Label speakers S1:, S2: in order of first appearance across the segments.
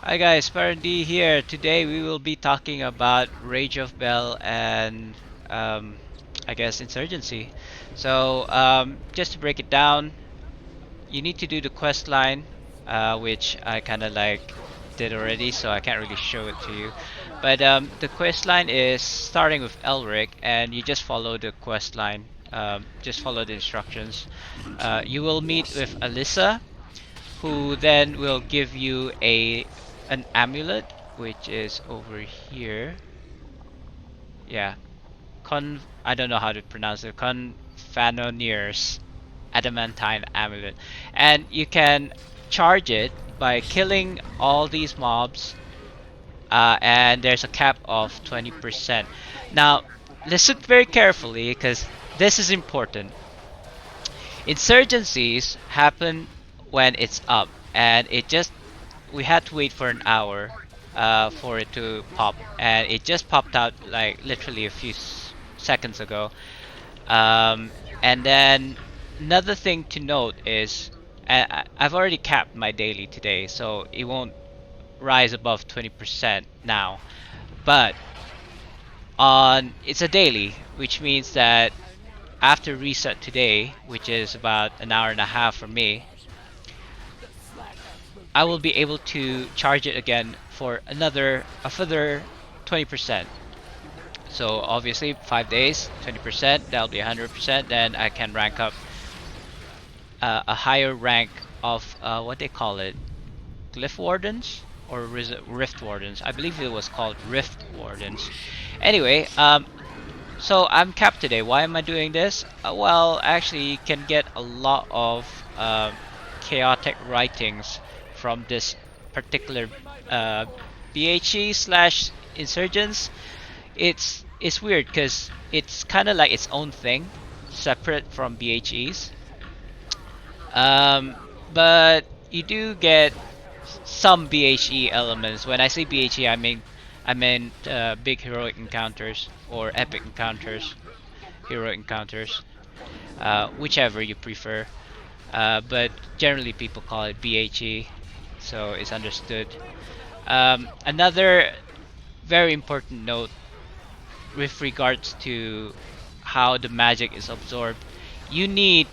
S1: Hi guys, SpartanDee here. Today we will be talking about Rage of Bel and um, I guess Insurgency. Just to break it down, you need to do the quest line, which I kind of like did already, so I can't really show it to you. But the quest line is starting with Elric, and you just follow the quest line. Just follow the instructions. You will meet with Alyssa, who then will give you an amulet, which is over here. Yeah, I don't know how to pronounce it. Confanonier's adamantine amulet, and you can charge it by killing all these mobs. And there's a cap of 20%. Now, listen very carefully because this is important. Insurgencies happen when it's up, and we had to wait for an hour for it to pop, and it just popped out like literally a few seconds ago. Um, and then another thing to note is I've already capped my daily today, so it won't rise above 20% now. But on it's a daily, which means that after reset today, which is about an hour and a half for me, I will be able to charge it again for a further 20%. So obviously 5 days, 20%, that'll be 100%. Then I can rank up a higher rank of what they call it, Glyph Wardens or Rift Wardens. I believe it was called Rift Wardens. Anyway, so I'm capped today. Why am I doing this? Well, actually, you can get a lot of chaotic writings from this particular BHE slash Insurgence. It's weird because it's kind of like its own thing, separate from BHEs. Um, but you do get some BHE elements. When I say BHE, I mean big heroic encounters or epic encounters, heroic encounters, whichever you prefer. But generally, people call it BHE, so it's understood. Another very important note with regards to how the magic is absorbed, you need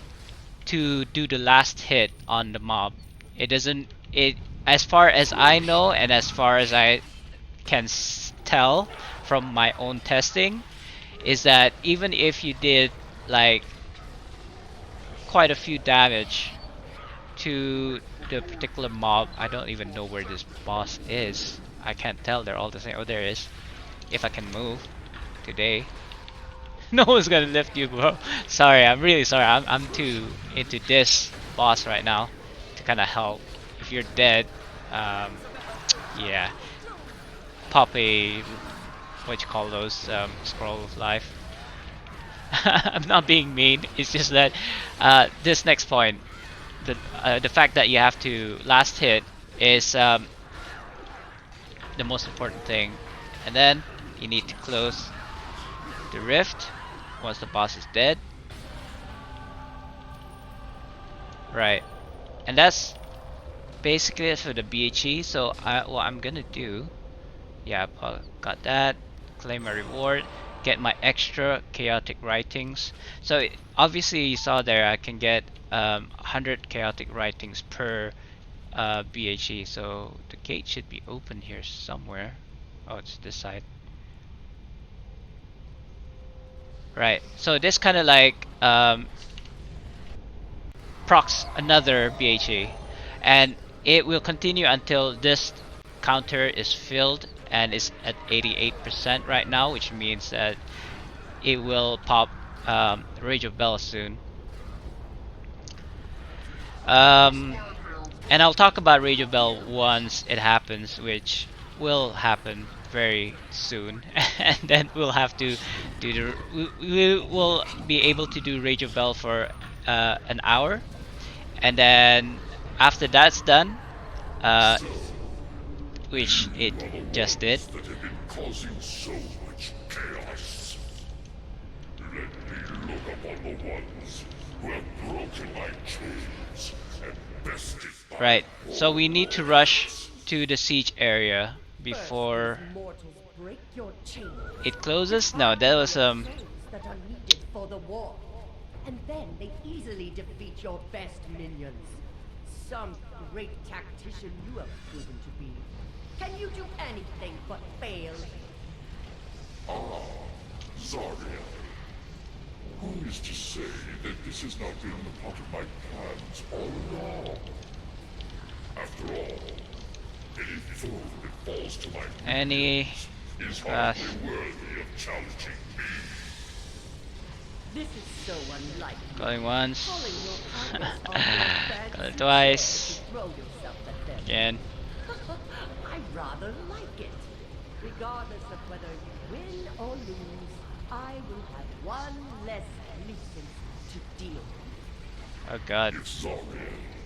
S1: to do the last hit on the mob. It doesn't. It As far as I know, and as far as I can tell from my own testing, is that even if you did like quite a few damage to the particular mob, I don't even know where this boss is. I can't tell. They're all the same. Oh, there it is. If I can move today. No one's gonna lift you, bro. Sorry, I'm really sorry. I'm too into this boss right now to kind of help. If you're dead, um, yeah, pop a what you call those scroll of life. I'm not being mean. It's just that this next point, the fact that you have to last hit is the most important thing, and then you need to close the rift once the boss is dead. Right, and that's basically it for the BHE. So what I'm gonna do, yeah, got that. Claim my reward. Get my extra chaotic writings. So obviously you saw there I can get 100 chaotic writings per BHE. So the gate should be open here somewhere. Oh, it's this side. Right. So this kind of like procs another BHE, and it will continue until this counter is filled and is at 88% right now, which means that it will pop Rage of Bell soon. Um, and I'll talk about Rage of Bell once it happens, which will happen very soon. And then we'll have to do we will be able to do Rage of Bell for an hour, and then after that's done, uh, which it just did. Right, so we need to rush to the siege area before
S2: First, these mortals break your chains
S1: it
S2: to
S1: closes. No,
S2: carve
S1: that
S2: out
S1: was
S2: the souls that are needed for the war. And then they easily defeat your best minions. Some great tactician you have proven to be. Can you do anything but fail?
S3: Zarya. Who is to say that this has not been a part of my plans all along? After all, any foe that falls to my
S1: any
S3: is hardly worthy of challenging me.
S2: This is so unlike you.
S1: going once,
S2: Calling your allies on your
S1: going
S2: fancy
S1: twice,
S2: dare to throw yourself at them.
S1: again.
S2: I rather like it. Regardless of whether you win or lose, I will have one less nuisance to deal with.
S1: Oh god,
S3: If Zarya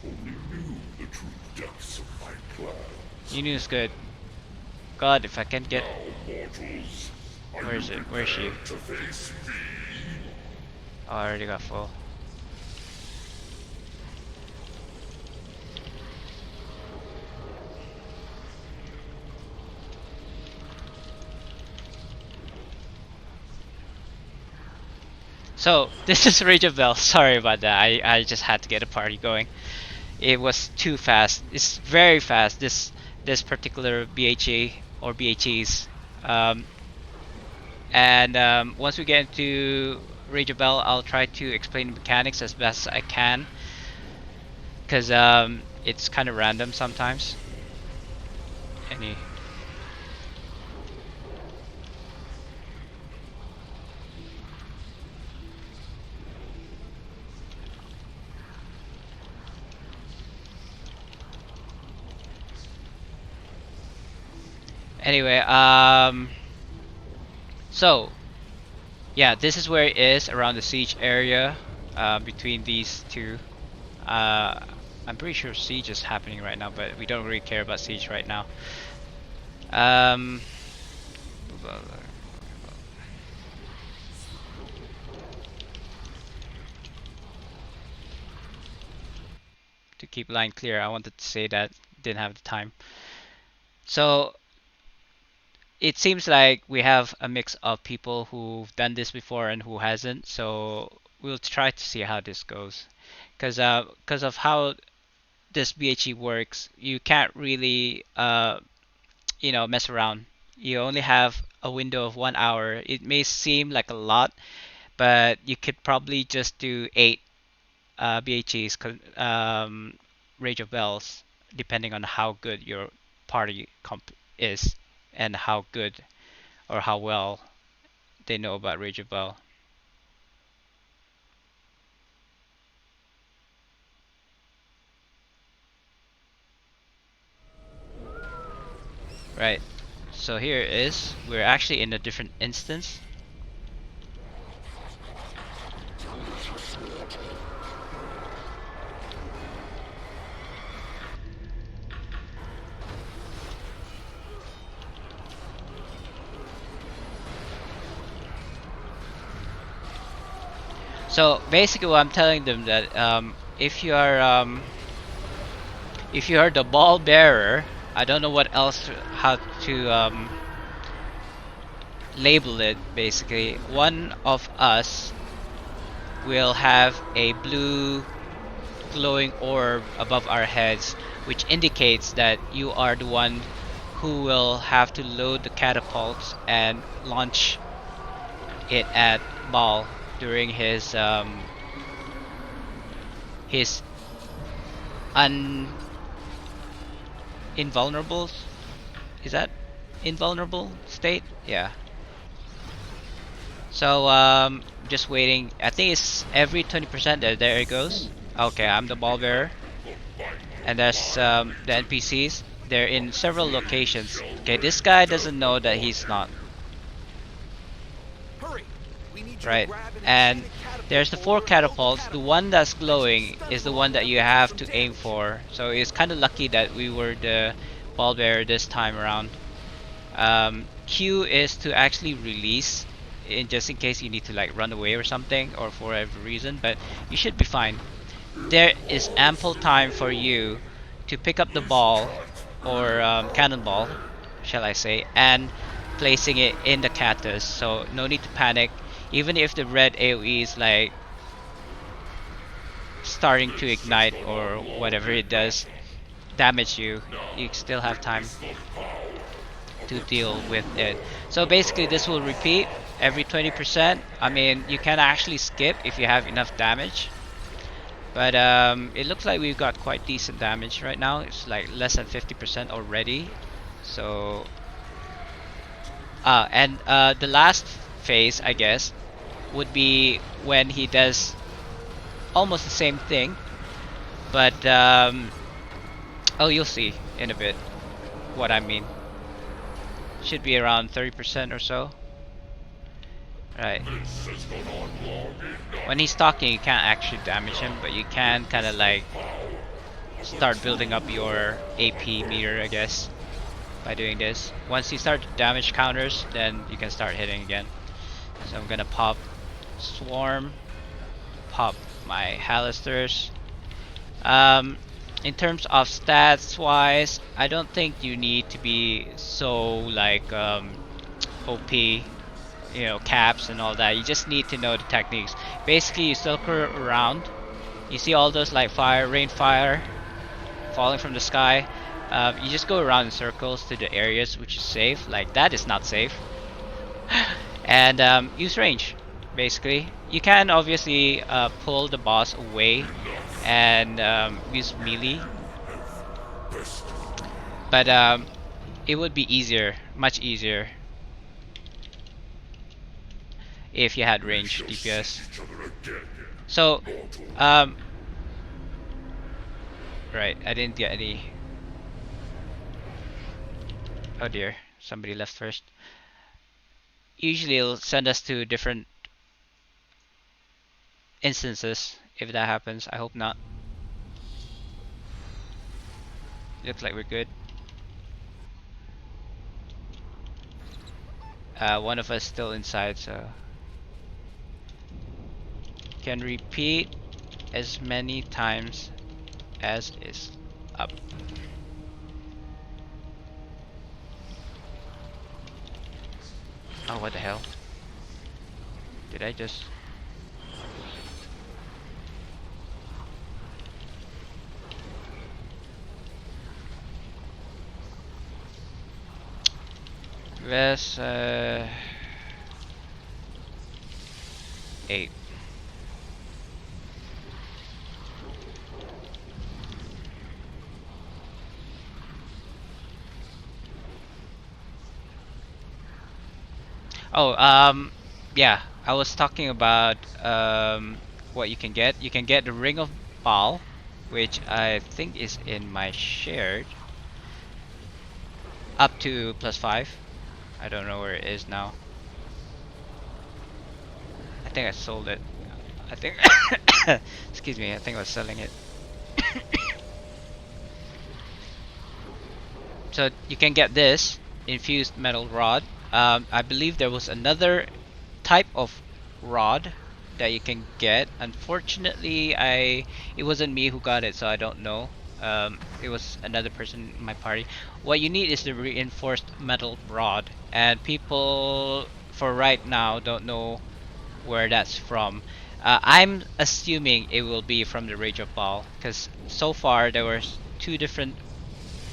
S3: only knew the true depths of my plans.
S1: you knew it's good. God, if I can get.
S3: Now, mortals, are
S1: Where is
S3: you
S1: it? Where is she?
S3: prepared to face me?
S1: Oh, I already got full. So this is Rage of Bell. Sorry about that. I just had to get a party going. It was too fast. It's very fast. This particular BHE or BHEs. Um, and once we get into Rage of Bell, I'll try to explain the mechanics as best I can, because it's kind of random sometimes. Any. Anyway, so yeah, this is where it is around the siege area, between these two. I'm pretty sure siege is happening right now, but we don't really care about siege right now. Um, to keep line clear, I wanted to say that, didn't have the time. So it seems like we have a mix of people who've done this before and who hasn't. So we'll try to see how this goes, because of how this BHE works, you can't really mess around. You only have a window of 1 hour. It may seem like a lot, but you could probably just do 8 BHEs, Rage of Bells, depending on how good your party comp is and how good or how well they know about Rage of Bell. Right. So here it is. We're actually in a different instance. So basically, what I'm telling them that if you are the ball bearer, I don't know what else how to label it. Basically, one of us will have a blue glowing orb above our heads, which indicates that you are the one who will have to load the catapults and launch it at Ball during his un invulnerable, is that invulnerable state? Yeah. So just waiting. I think it's every 20%. There it goes. Okay, I'm the ball bearer, and there's the NPCs. They're in several locations. Okay, this guy doesn't know that he's not. Right, and there's the 4 catapults. The one that's glowing is the one that you have to aim for. So it's kind of lucky that we were the ball bearer this time around. Q is to actually release, just in case you need to like run away or something, or for whatever reason, but you should be fine. There is ample time for you to pick up the ball or cannonball, shall I say, and placing it in the cactus. So no need to panic. Even if the red AoE is like starting to ignite or whatever it does, damage you, you still have time to deal with it. So basically this will repeat every 20%. I mean, you can actually skip if you have enough damage. But it looks like we've got quite decent damage right now. It's like less than 50% already. So, and the last phase, I guess, would be when he does almost the same thing. But, oh, you'll see in a bit what I mean. Should be around 30% or so. Right. When he's talking, you can't actually damage him, but you can kind of like start building up your AP meter, I guess, by doing this. Once you start damage counters, then you can start hitting again. So I'm gonna pop Swarm, pop my Halisters. In terms of stats wise, I don't think you need to be so like OP, you know, caps and all that. You just need to know the techniques. Basically, you circle around. You see all those like fire, rain fire falling from the sky. You just go around in circles to the areas which is safe. Like that is not safe. And use range. Basically, you can obviously pull the boss away and use melee, but it would be easier, much easier, if you had range DPS. So, right, I didn't get any. Oh dear, somebody left first. Usually it'll send us to different instances if that happens. I hope not. Looks like we're good. One of us still inside, so can repeat as many times as is up. Oh, what the hell? Did I just... Verse 8. Oh, yeah, I was talking about what you can get. You can get the Ring of Bal, which I think is in my shared, up to +5. I don't know where it is now. I think I sold it. I think excuse me, I think I was selling it. So you can get this infused metal rod. I believe there was another type of rod that you can get. Unfortunately, it wasn't me who got it, so I don't know. It was another person in my party. What you need is the reinforced metal rod, and people for right now don't know where that's from. I'm assuming it will be from the Rage of Baal, because so far there were two different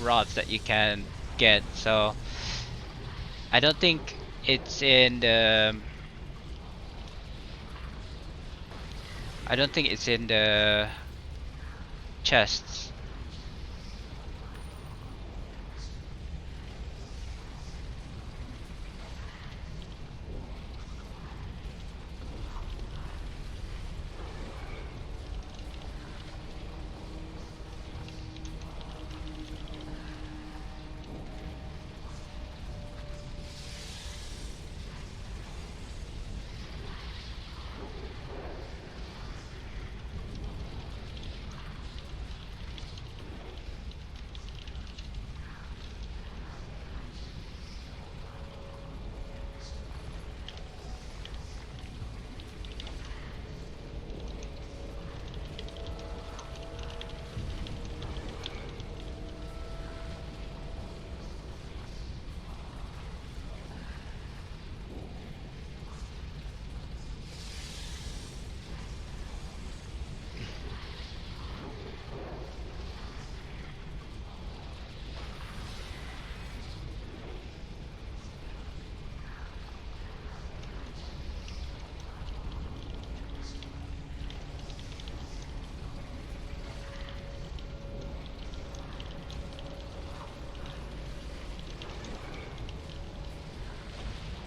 S1: rods that you can get, so I don't think it's in the chests.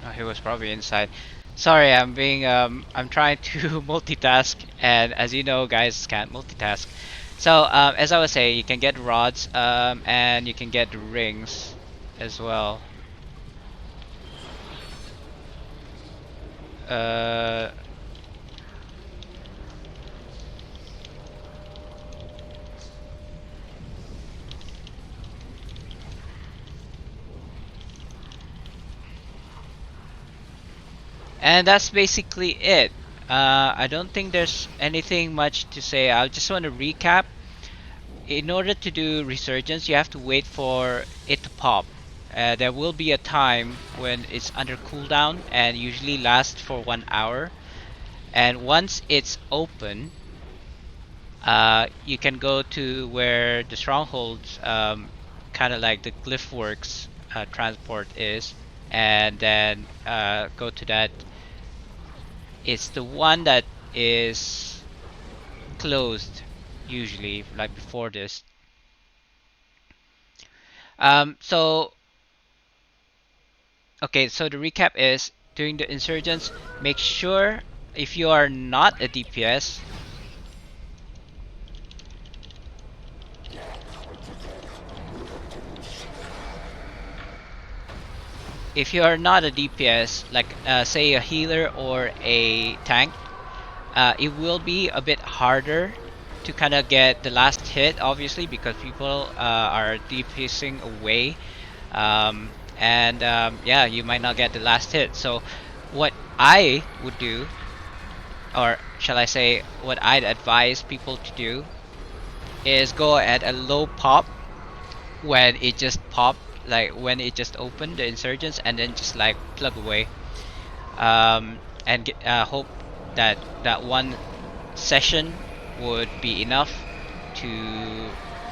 S1: Oh, he was probably inside. Sorry, I'm trying to multitask, and as you know, guys can't multitask. So, as I was saying, you can get rods, and you can get rings as well. Uh, and that's basically it. I don't think there's anything much to say. I just want to recap. In order to do Resurgence, you have to wait for it to pop. There will be a time when it's under cooldown and usually lasts for 1 hour. And once it's open, you can go to where the strongholds, kind of like the Glyphworks transport is, and then go to that. It's the one that is closed usually, like before this. So okay, so the recap is during the Insurgence, make sure if you are not a DPS, if you are not a DPS, like say a healer or a tank, it will be a bit harder to kind of get the last hit, obviously, because people are DPSing away, and yeah, you might not get the last hit. So, what I would do, or shall I say, what I'd advise people to do, is go at a low pop when it just popped, like when it just opened the Insurgents, and then just like plug away, and hope that that one session would be enough to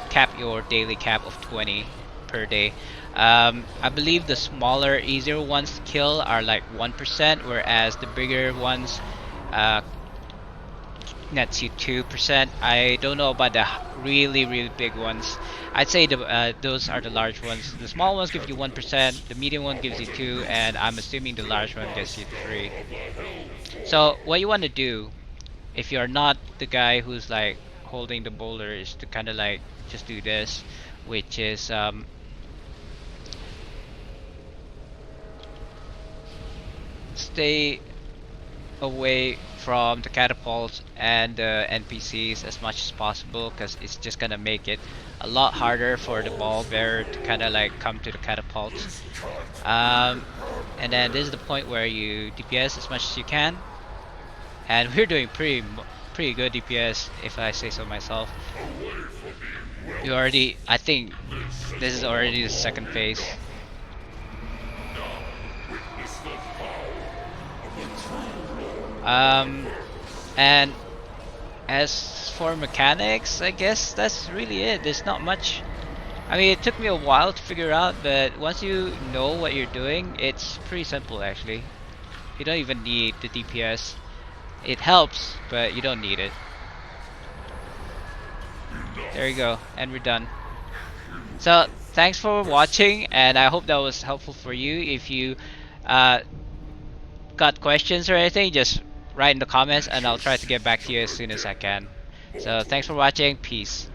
S1: cap your daily cap of 20 per day. I believe the smaller, easier ones to kill are like 1%, whereas the bigger ones nets you 2%. I don't know about the really big ones. I'd say those are the large ones. The small ones give you 1%, the medium one gives you 2, and I'm assuming the large one gives you 3. So what you want to do, if you're not the guy who's like holding the boulder, is to kind of like just do this, which is stay away from the catapults and the NPCs as much as possible, because it's just gonna make it a lot harder for the ball bearer to kind of like come to the catapults. And then this is the point where you DPS as much as you can, and we're doing pretty good DPS, if I say so myself. You already, I think this is already the second phase. And as for mechanics, I guess that's really it. There's not much. I mean, it took me a while to figure out, but once you know what you're doing, it's pretty simple actually. You don't even need the DPS. It helps, but you don't need it. There you go, and we're done. So, thanks for watching, and I hope that was helpful for you. If you got questions or anything, just write in the comments and I'll try to get back to you as soon as I can. So thanks for watching. Peace.